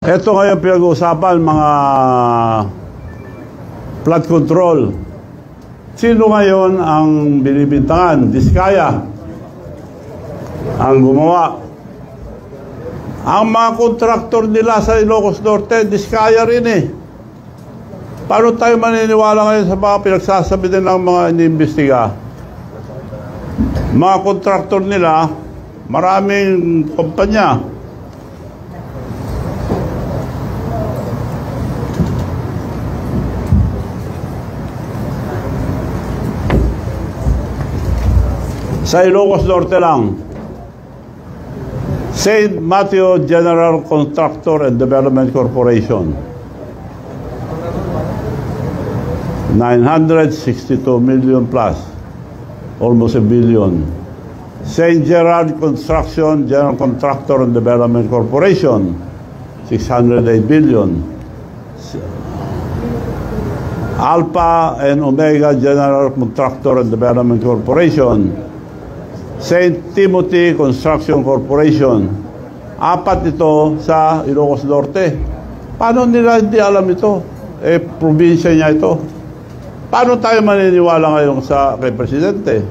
Ito ngayon pinag-uusapan mga flood control. Sino ngayon ang binibintangan? Diskaya ang gumawa. Ang mga kontraktor nila sa Ilocos Norte, Diskaya rin eh. Paano tayo maniniwala ngayon sa mga pinagsasabi din ng mga iniimbestiga? Mga kontraktor nila, maraming kumpanya. Sa Ilocos Norte lang, St. Matthew General Contractor and Development Corporation, 962 million plus, almost a billion. St. Gerard Construction General Contractor and Development Corporation, 608 billion. Alpha and Omega General Contractor and Development Corporation, St. Timothy Construction Corporation. Apat ito sa Ilocos Norte. Paano nila hindi alam ito? Probinsya niya ito. Paano tayo maniniwala ngayon kay Presidente?